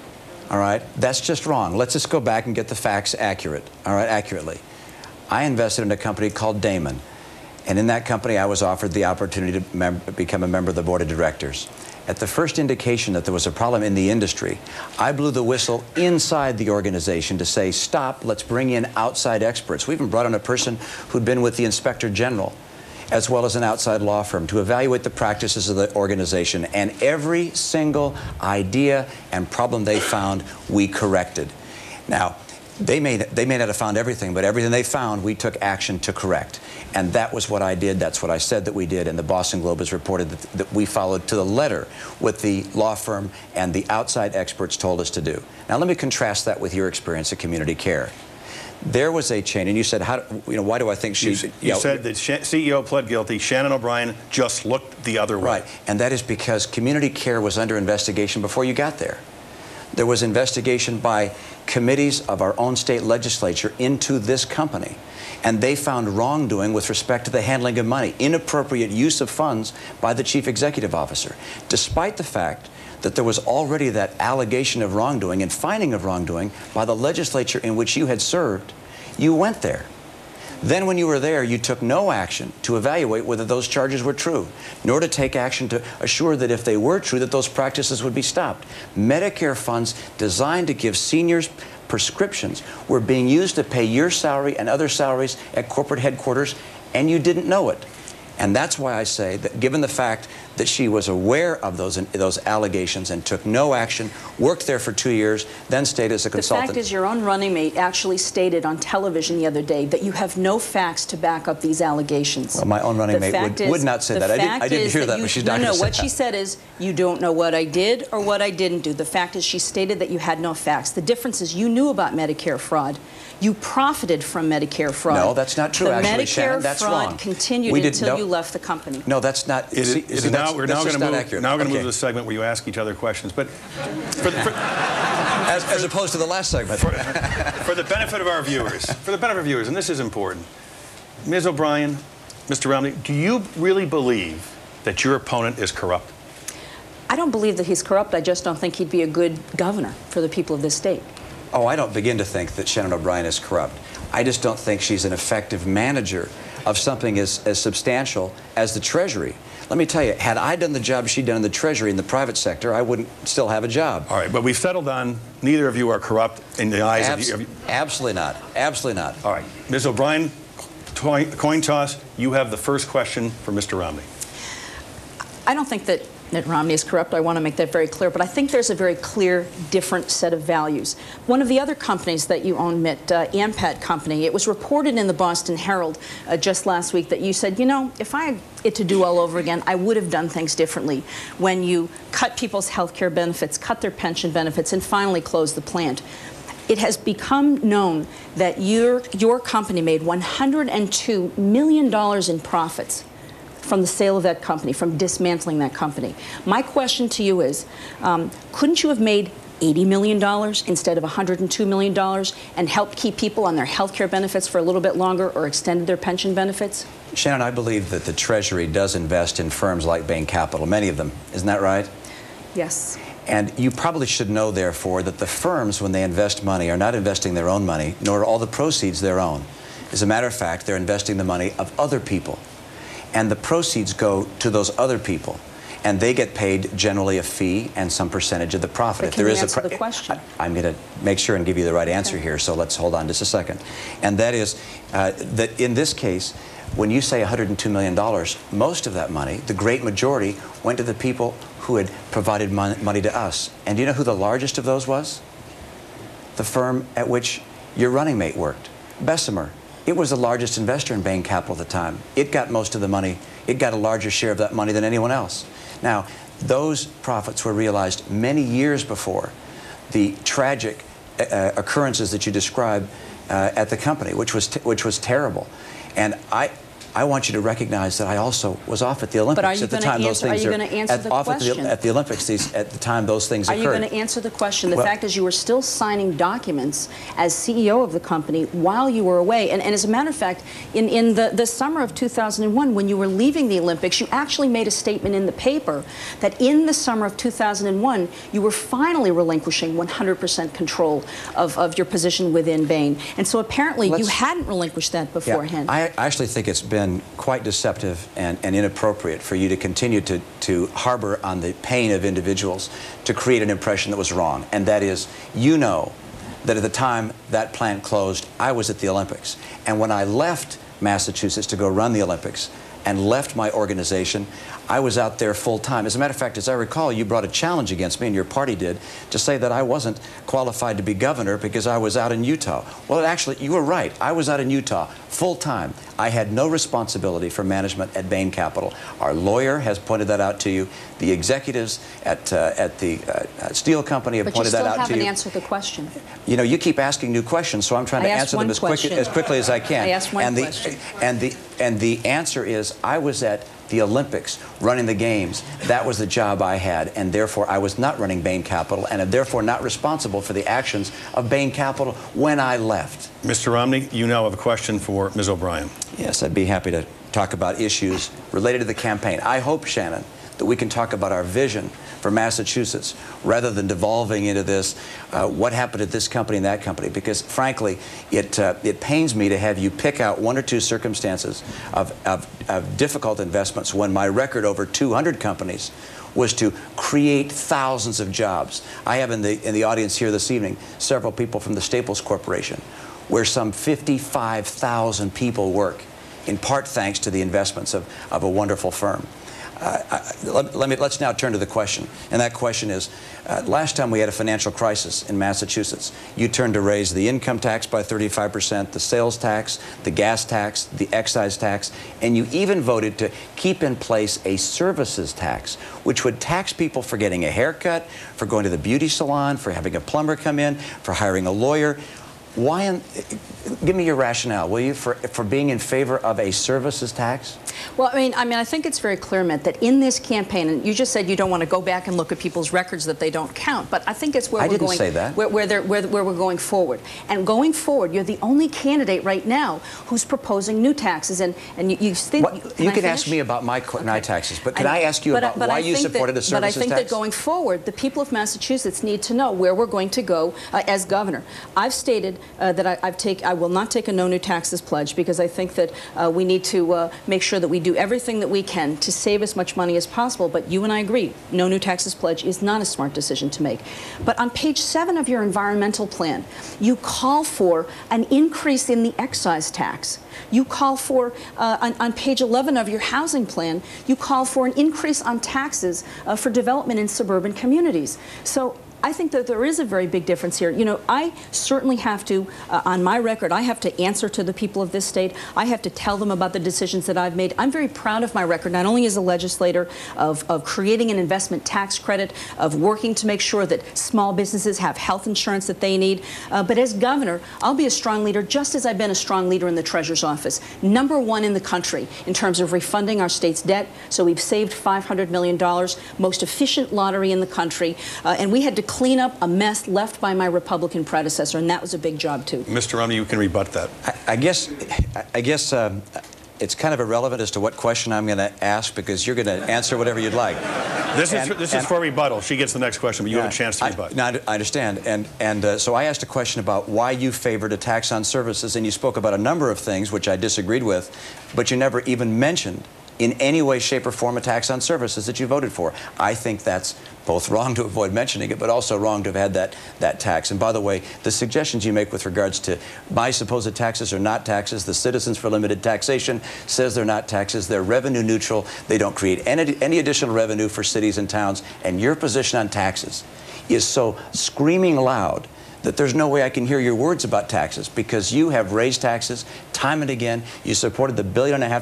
All right? That's just wrong. Let's just go back and get the facts accurate, all right, accurately. I invested in a company called Damon, and in that company I was offered the opportunity to become a member of the board of directors. At the first indication that there was a problem in the industry, I blew the whistle inside the organization to say, stop, let's bring in outside experts. We even brought in a person who'd been with the Inspector General, as well as an outside law firm, to evaluate the practices of the organization. And every single idea and problem they found, we corrected. Now, they may not have found everything, but everything they found, we took action to correct. And that was what I did. That's what I said that we did. And the Boston Globe has reported that we followed to the letter what the law firm and the outside experts told us to do. Now, let me contrast that with your experience at Community Care. There was a change, and you said, why do I think she... You said that CEO pled guilty, Shannon O'Brien just looked the other way. Right, and that is because Community Care was under investigation before you got there. There was investigation by committees of our own state legislature into this company, and they found wrongdoing with respect to the handling of money, inappropriate use of funds by the chief executive officer, despite the fact that there was already that allegation of wrongdoing and finding of wrongdoing by the legislature in which you had served. You went there. Then when you were there, you took no action to evaluate whether those charges were true, nor to take action to assure that if they were true, that those practices would be stopped. Medicare funds designed to give seniors prescriptions were being used to pay your salary and other salaries at corporate headquarters, and you didn't know it. And that's why I say that given the fact that she was aware of those allegations and took no action, worked there for 2 years, then stayed as a consultant. The fact is your own running mate actually stated on television the other day that you have no facts to back up these allegations. Well, my own running mate would not say that. I didn't hear that, but she's not going to say that. What she said is, you don't know what I did or what I didn't do. The fact is she stated that you had no facts. The difference is you knew about Medicare fraud. You profited from Medicare fraud. No, that's not true, actually, Shannon. That's wrong. The Medicare fraud continued until you left the company. No, that's not. We're now going to move to the segment where you ask each other questions. But as opposed to the last segment. For the benefit of our viewers, and this is important, Ms. O'Brien, Mr. Romney, do you really believe that your opponent is corrupt? I don't believe that he's corrupt. I just don't think he'd be a good governor for the people of this state. Oh, I don't begin to think that Shannon O'Brien is corrupt. I just don't think she's an effective manager of something as substantial as the Treasury. Let me tell you, had I done the job she'd done in the Treasury in the private sector, I wouldn't still have a job. All right, but we've settled on neither of you are corrupt in the eyes of you. Absolutely not. Absolutely not. All right. Ms. O'Brien, coin toss, you have the first question for Mr. Romney. I don't think that Mitt Romney is corrupt. I want to make that very clear. But I think there's a very clear, different set of values. One of the other companies that you own, Mitt, Ampat Company, it was reported in the Boston Herald just last week that you said, you know, if I had it to do all over again, I would have done things differently. When you cut people's health care benefits, cut their pension benefits, and finally closed the plant. It has become known that your company made $102 million in profits from the sale of that company, from dismantling that company. My question to you is, couldn't you have made $80 million instead of $102 million and helped keep people on their health care benefits for a little bit longer or extended their pension benefits? Shannon, I believe that the Treasury does invest in firms like Bain Capital, many of them. Isn't that right? Yes. And you probably should know, therefore, that the firms, when they invest money, are not investing their own money, nor are all the proceeds their own. As a matter of fact, they're investing the money of other people. And the proceeds go to those other people, and they get paid generally a fee and some percentage of the profit. But can you answer the question? I'm going to make sure and give you the right answer here, so let's hold on just a second. And that is that in this case, when you say $102 million, most of that money, the great majority, went to the people who had provided money to us. And do you know who the largest of those was? The firm at which your running mate worked, Bessemer. It was the largest investor in Bain Capital at the time. It got most of the money. It got a larger share of that money than anyone else. Now, those profits were realized many years before the tragic occurrences that you described at the company, which was terrible. And I want you to recognize that I also was off at the Olympics at the time those things are you going to answer the question? At the Olympics at the time those things occurred. Are you going to answer the question? The fact is you were still signing documents as CEO of the company while you were away. And as a matter of fact, in the summer of 2001, when you were leaving the Olympics, you actually made a statement in the paper that in the summer of 2001, you were finally relinquishing 100% control of your position within Bain. And so apparently you hadn't relinquished that beforehand. Yeah, I actually think it's been quite deceptive and inappropriate for you to continue to harbor on the pain of individuals to create an impression that was wrong. And that is, you know that at the time that plant closed, I was at the Olympics. And when I left Massachusetts to go run the Olympics and left my organization, I was out there full time. As a matter of fact, as I recall, you brought a challenge against me, and your party did, to say that I wasn't qualified to be governor because I was out in Utah. Well, actually, you were right. I was out in Utah full time. I had no responsibility for management at Bain Capital. Our lawyer has pointed that out to you. The executives at the steel company have pointed that out to you. But you still haven't answered the question. You know, you keep asking new questions, so I'm trying to answer them as quickly as I can. I asked one question. And the answer is, I was at the Olympics, running the games. That was the job I had, and therefore I was not running Bain Capital, and am therefore not responsible for the actions of Bain Capital when I left. Mr. Romney, you now have a question for Ms. O'Brien. Yes, I'd be happy to talk about issues related to the campaign. I hope, Shannon, that we can talk about our vision for Massachusetts rather than devolving into this, what happened at this company and that company, because frankly, it pains me to have you pick out one or two circumstances of difficult investments when my record over 200 companies was to create thousands of jobs. I have in the audience here this evening several people from the Staples Corporation, where some 55,000 people work, in part thanks to the investments of a wonderful firm. Let's now turn to the question, and that question is, last time we had a financial crisis in Massachusetts, you turned to raise the income tax by 35%, the sales tax, the gas tax, the excise tax, and you even voted to keep in place a services tax, which would tax people for getting a haircut, for going to the beauty salon, for having a plumber come in, for hiring a lawyer. Why? Give me your rationale, will you, for being in favor of a services tax? Well, I mean, I think it's very clear, Mitt, that in this campaign, and you just said you don't want to go back and look at people's records that they don't count, but I think it's where we're going. I didn't say that. Where we're going forward. And going forward, you're the only candidate right now who's proposing new taxes, and you think. You can ask me about my taxes, but can I ask you about why you supported a services tax? But I think that going forward, the people of Massachusetts need to know where we're going to go as governor. I've stated that I will not take a no new taxes pledge, because I think that we need to make sure that we do everything that we can to save as much money as possible. But you and I agree, no new taxes pledge is not a smart decision to make. But on page 7 of your environmental plan, you call for an increase in the excise tax. You call for, on page 11 of your housing plan, you call for an increase on taxes for development in suburban communities. So I think that there is a very big difference here. You know, I certainly have to, on my record, I have to answer to the people of this state. I have to tell them about the decisions that I've made. I'm very proud of my record, not only as a legislator, of creating an investment tax credit, of working to make sure that small businesses have health insurance that they need. But as governor, I'll be a strong leader, just as I've been a strong leader in the Treasurer's office. #1 in the country in terms of refunding our state's debt. So we've saved $500 million, most efficient lottery in the country. And we had to clean up a mess left by my Republican predecessor, and that was a big job too. Mr. Romney, you can rebut that. I guess it's kind of irrelevant as to what question I'm going to ask, because you're going to answer whatever you'd like. This is for rebuttal. She gets the next question, but you have a chance to rebut. No, I understand. So I asked a question about why you favored a tax on services, and you spoke about a number of things which I disagreed with, but you never even mentioned in any way, shape, or form a tax on services that you voted for. I think that's both wrong to avoid mentioning it, but also wrong to have had that tax. And by the way, the suggestions you make with regards to my supposed taxes are not taxes. The Citizens for Limited Taxation says they're not taxes. They're revenue neutral. They don't create any additional revenue for cities and towns. And your position on taxes is so screaming loud that there's no way I can hear your words about taxes, because you have raised taxes time and again. You supported the $1.5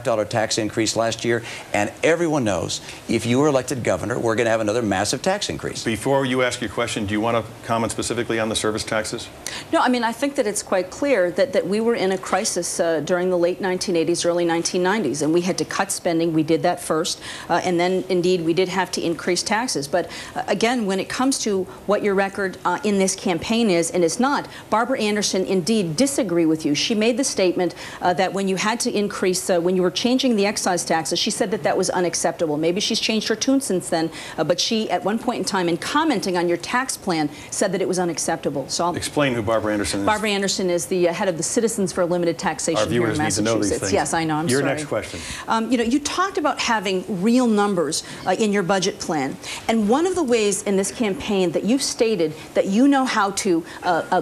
billion tax increase last year, and everyone knows if you were elected governor, we're going to have another massive tax increase. Before you ask your question, do you want to comment specifically on the service taxes? No, I mean, I think that it's quite clear that we were in a crisis during the late 1980s, early 1990s, and we had to cut spending. We did that first, and then, indeed, we did have to increase taxes. But, again, when it comes to what your record in this campaign is and is not, Barbara Anderson, indeed, disagree with you. She made the statement that when you had to increase, when you were changing the excise taxes, she said that that was unacceptable. Maybe she's changed her tune since then, but she, at one point in time, in commenting on your tax plan, said that it was unacceptable. So I'll explain who Barbara Anderson is. Barbara Anderson is the head of the Citizens for Limited Taxation here in Massachusetts. Our viewers need to know these things. Yes, I know. I'm your sorry. Next question. You know, you talked about having real numbers in your budget plan, and one of the ways in this campaign that you've stated that you know how to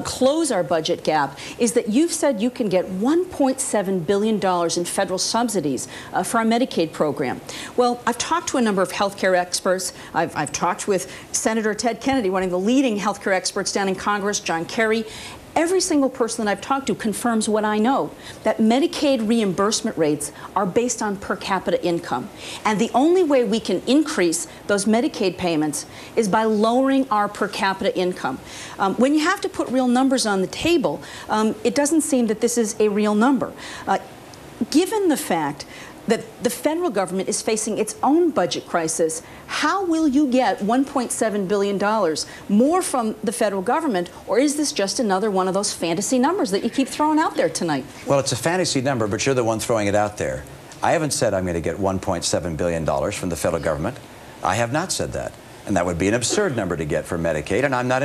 close our budget gap is that you've said you can get $1.7 billion in federal subsidies for our Medicaid program. Well, I've talked to a number of healthcare experts. I've talked with Senator Ted Kennedy, one of the leading healthcare experts down in Congress, John Kerry. Every single person that I've talked to confirms what I know, that Medicaid reimbursement rates are based on per capita income. And the only way we can increase those Medicaid payments is by lowering our per capita income. When you have to put real numbers on the table, it doesn't seem that this is a real number. Given the fact that the federal government is facing its own budget crisis, how will you get $1.7 billion more from the federal government, or is this just another one of those fantasy numbers that you keep throwing out there tonight? Well, it's a fantasy number, but you're the one throwing it out there. I haven't said I'm going to get $1.7 billion from the federal government. I have not said that. And that would be an absurd number to get for Medicaid, and I'm not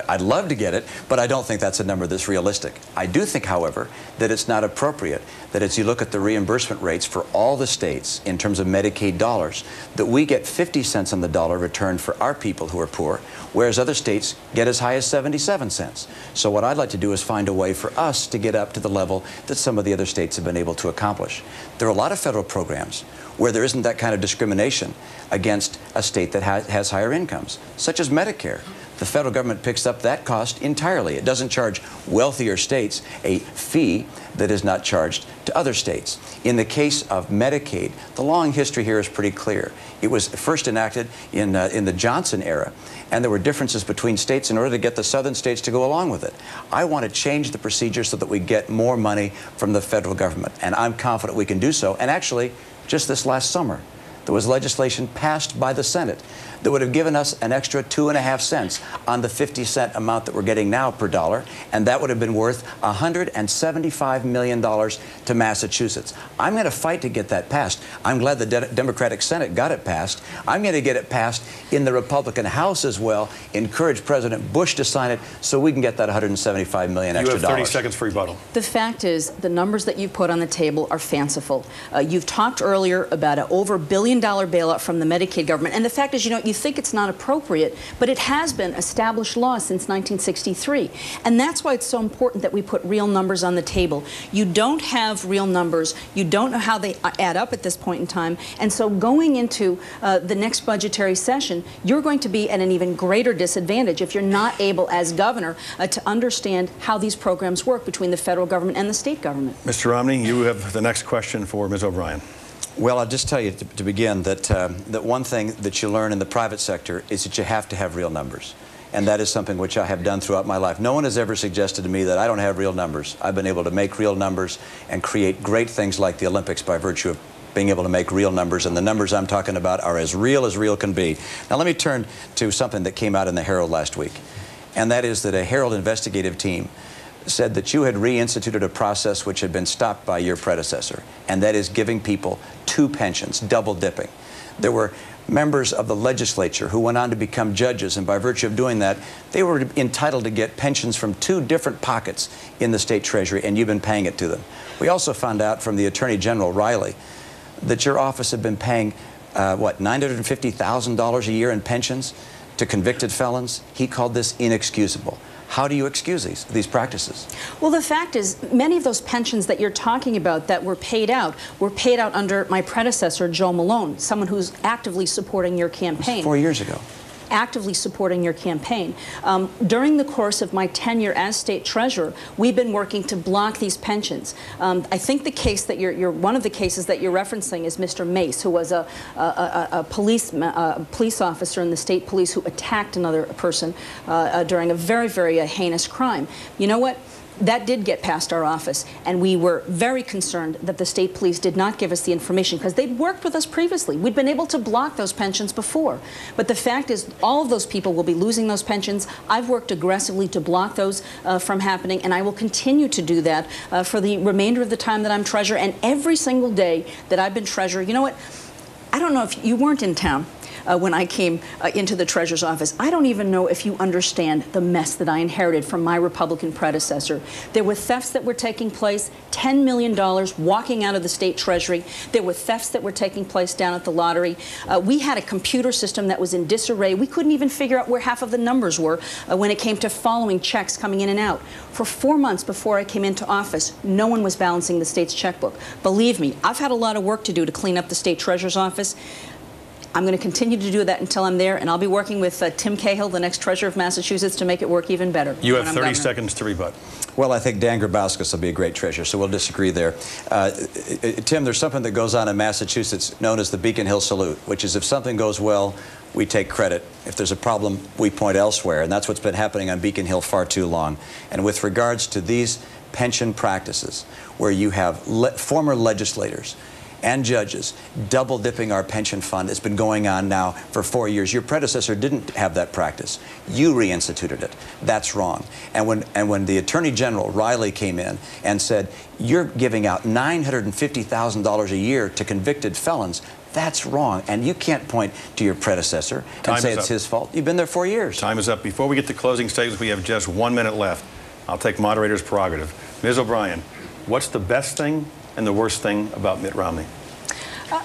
I'd love to get it, but I don't think that's a number that's realistic. I do think, however, that it's not appropriate that as you look at the reimbursement rates for all the states in terms of Medicaid dollars, that we get 50 cents on the dollar returned for our people who are poor, whereas other states get as high as 77 cents. So what I'd like to do is find a way for us to get up to the level that some of the other states have been able to accomplish. There are a lot of federal programs where there isn't that kind of discrimination against a state that has higher incomes, such as Medicare. The federal government picks up that cost entirely. It doesn't charge wealthier states a fee that is not charged to other states. In the case of Medicaid, the long history here is pretty clear. It was first enacted in the Johnson era, and there were differences between states in order to get the southern states to go along with it. I want to change the procedure so that we get more money from the federal government, and I'm confident we can do so. And actually, just this last summer, there was legislation passed by the Senate that would have given us an extra 2.5 cents on the 50-cent amount that we're getting now per dollar, and that would have been worth $175 million to Massachusetts. I'm going to fight to get that passed. I'm glad the Democratic Senate got it passed. I'm going to get it passed in the Republican House as well, encourage President Bush to sign it so we can get that $175 million extra dollars. You have 30 seconds for rebuttal. The fact is, the numbers that you put on the table are fanciful. You've talked earlier about an over $1 billion bailout from the Medicaid government, and the fact is, you know, you think it's not appropriate, but it has been established law since 1963. And that's why it's so important that we put real numbers on the table. You don't have real numbers. You don't know how they add up at this point in time. And so going into the next budgetary session, you're going to be at an even greater disadvantage if you're not able, as governor, to understand how these programs work between the federal government and the state government. Mr. Romney, you have the next question for Ms. O'Brien. Well, I'll just tell you to begin that that one thing that you learn in the private sector is that you have to have real numbers. And that is something which I have done throughout my life. No one has ever suggested to me that I don't have real numbers. I've been able to make real numbers and create great things like the Olympics by virtue of being able to make real numbers, and the numbers I'm talking about are as real can be. Now let me turn to something that came out in the Herald last week, and that is that a Herald investigative team said that you had reinstituted a process which had been stopped by your predecessor, and that is giving people two pensions, double dipping. There were members of the legislature who went on to become judges, and by virtue of doing that, they were entitled to get pensions from two different pockets in the state treasury, and you've been paying it to them. We also found out from the Attorney General, Riley, that your office had been paying, what, $950,000 a year in pensions to convicted felons. He called this inexcusable. How do you excuse these practices? Well, the fact is, many of those pensions that you're talking about that were paid out under my predecessor, Joe Malone, someone who's actively supporting your campaign. 4 years ago. actively supporting your campaign. During the course of my tenure as state treasurer, we've been working to block these pensions. I think the case that one of the cases that you're referencing is Mr. Mace, who was a police officer in the state police who attacked another person during a very, very heinous crime. You know what? That did get past our office, and we were very concerned that the state police did not give us the information because they'd worked with us previously. We'd been able to block those pensions before. But the fact is, all of those people will be losing those pensions. I've worked aggressively to block those from happening, and I will continue to do that for the remainder of the time that I'm treasurer, and every single day that I've been treasurer. You know what? I don't know if you weren't in town when I came into the treasurer's office. I don't even know if you understand the mess that I inherited from my Republican predecessor. There were thefts that were taking place, $10 million walking out of the state treasury. There were thefts that were taking place down at the lottery. We had a computer system that was in disarray. We couldn't even figure out where half of the numbers were when it came to following checks coming in and out. For 4 months before I came into office, no one was balancing the state's checkbook. Believe me, I've had a lot of work to do to clean up the state treasurer's office. I'm going to continue to do that until I'm there, and I'll be working with Tim Cahill, the next treasurer of Massachusetts, to make it work even better. You have 30 seconds to rebut. Well, I think Dan Grabowskis will be a great treasurer, so we'll disagree there. Tim, there's something that goes on in Massachusetts known as the Beacon Hill Salute, which is if something goes well, we take credit. If there's a problem, we point elsewhere, and that's what's been happening on Beacon Hill far too long. And with regards to these pension practices, where you have former legislators and judges double dipping our pension fund, it's been going on now for 4 years. Your predecessor didn't have that practice. You reinstituted it. That's wrong. And when the Attorney General Riley came in and said, you're giving out $950,000 a year to convicted felons, that's wrong. And you can't point to your predecessor and say it's his fault. You've been there 4 years. Time is up. Before we get to closing statements, we have just 1 minute left. I'll take moderator's prerogative. Ms. O'Brien, what's the best thing and the worst thing about Mitt Romney?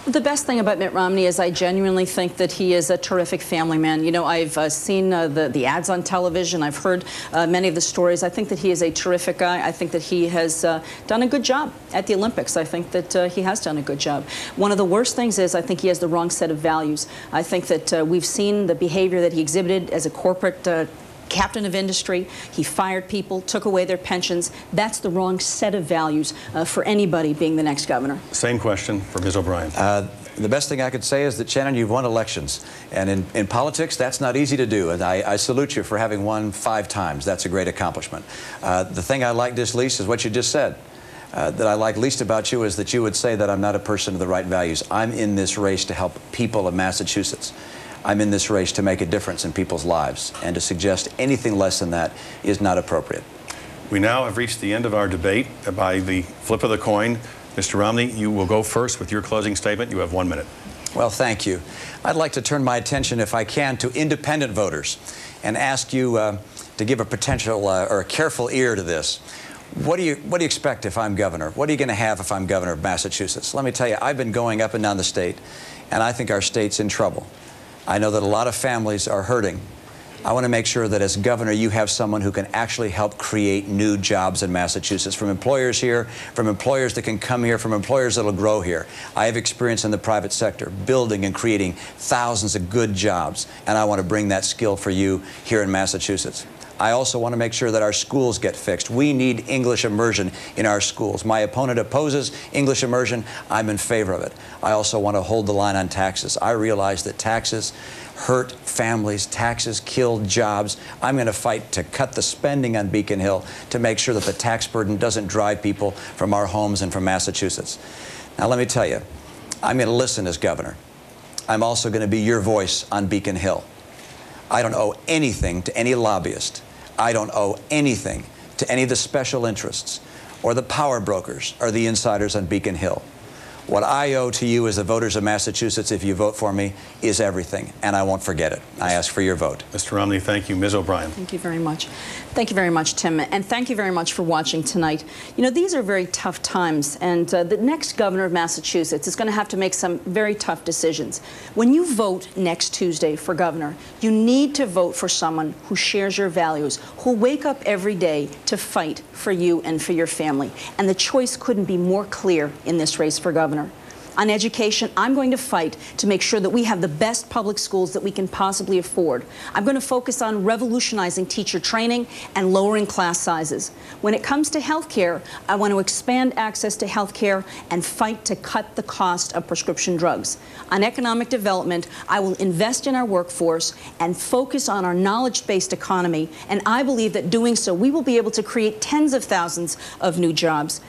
The best thing about Mitt Romney is I genuinely think that he is a terrific family man. You know, I've seen the ads on television. I've heard many of the stories. I think that he is a terrific guy. I think that he has done a good job at the Olympics. I think that he has done a good job. One of the worst things is I think he has the wrong set of values. I think that we've seen the behavior that he exhibited as a corporate captain of industry. He fired people, took away their pensions. That's the wrong set of values for anybody being the next governor. Same question for Ms. O'Brien. The best thing I could say is that, Shannon, you've won elections. And in politics, that's not easy to do. And I salute you for having won 5 times. That's a great accomplishment. The thing I like least is what you just said. That I like least about you is that you would say that I'm not a person of the right values. I'm in this race to help people of Massachusetts. I'm in this race to make a difference in people's lives, and to suggest anything less than that is not appropriate. We now have reached the end of our debate by the flip of the coin. Mr. Romney, you will go first with your closing statement. You have 1 minute. Well, thank you. I'd like to turn my attention, if I can, to independent voters and ask you to give a potential or a careful ear to this. What do you expect if I'm governor? What are you going to have if I'm governor of Massachusetts? Let me tell you, I've been going up and down the state, and I think our state's in trouble. I know that a lot of families are hurting. I want to make sure that as governor, you have someone who can actually help create new jobs in Massachusetts, from employers here, from employers that can come here, from employers that will grow here. I have experience in the private sector, building and creating thousands of good jobs, and I want to bring that skill for you here in Massachusetts. I also want to make sure that our schools get fixed. We need English immersion in our schools. My opponent opposes English immersion. I'm in favor of it. I also want to hold the line on taxes. I realize that taxes hurt families, taxes kill jobs. I'm going to fight to cut the spending on Beacon Hill to make sure that the tax burden doesn't drive people from our homes and from Massachusetts. Now, let me tell you, I'm going to listen as governor. I'm also going to be your voice on Beacon Hill. I don't owe anything to any lobbyist. I don't owe anything to any of the special interests or the power brokers or the insiders on Beacon Hill. What I owe to you as the voters of Massachusetts, if you vote for me, is everything, and I won't forget it. I ask for your vote. Mr. Romney, thank you. Ms. O'Brien. Thank you very much. Thank you very much, Tim, and thank you very much for watching tonight. You know, these are very tough times, and the next governor of Massachusetts is going to have to make some very tough decisions. When you vote next Tuesday for governor, you need to vote for someone who shares your values, who'll wake up every day to fight for you and for your family. And the choice couldn't be more clear in this race for governor. On education, I'm going to fight to make sure that we have the best public schools that we can possibly afford. I'm going to focus on revolutionizing teacher training and lowering class sizes. When it comes to health care, I want to expand access to health care and fight to cut the cost of prescription drugs. On economic development, I will invest in our workforce and focus on our knowledge-based economy, and I believe that doing so, we will be able to create tens of thousands of new jobs.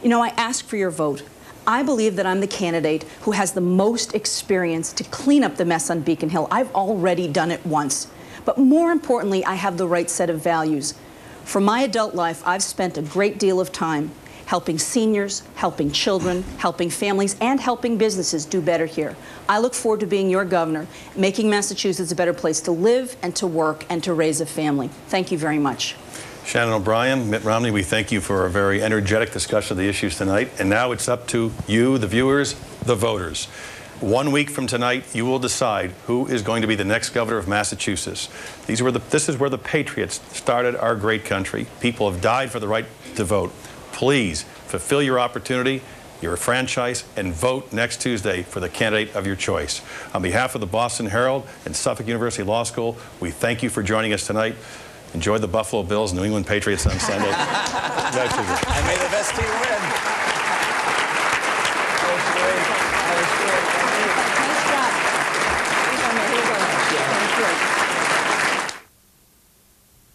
You know, I ask for your vote. I believe that I'm the candidate who has the most experience to clean up the mess on Beacon Hill. I've already done it once. But more importantly, I have the right set of values. For my adult life, I've spent a great deal of time helping seniors, helping children, helping families, and helping businesses do better here. I look forward to being your governor, making Massachusetts a better place to live and to work and to raise a family. Thank you very much. Shannon O'Brien, Mitt Romney, we thank you for a very energetic discussion of the issues tonight. And now it's up to you, the viewers, the voters. 1 week from tonight, you will decide who is going to be the next governor of Massachusetts. This is where the patriots started our great country. People have died for the right to vote. Please fulfill your opportunity, your franchise, and vote next Tuesday for the candidate of your choice. On behalf of the Boston Herald and Suffolk University Law School, we thank you for joining us tonight. Enjoy the Buffalo Bills, New England Patriots on Sunday. And may the best team win.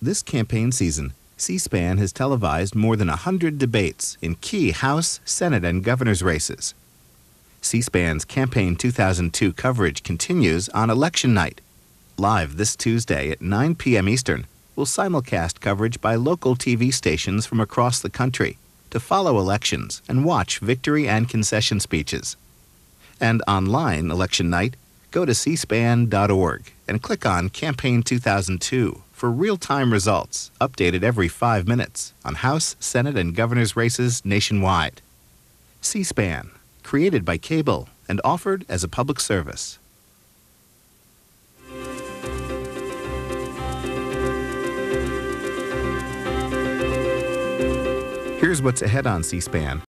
This campaign season, C-SPAN has televised more than 100 debates in key House, Senate, and governor's races. C-SPAN's Campaign 2002 coverage continues on election night. Live this Tuesday at 9 p.m. Eastern, will simulcast coverage by local TV stations from across the country to follow elections and watch victory and concession speeches. And online election night, go to cspan.org and click on Campaign 2002 for real-time results updated every 5 minutes on House, Senate, and governor's races nationwide. C-SPAN, created by cable and offered as a public service. Here's what's ahead on C-SPAN.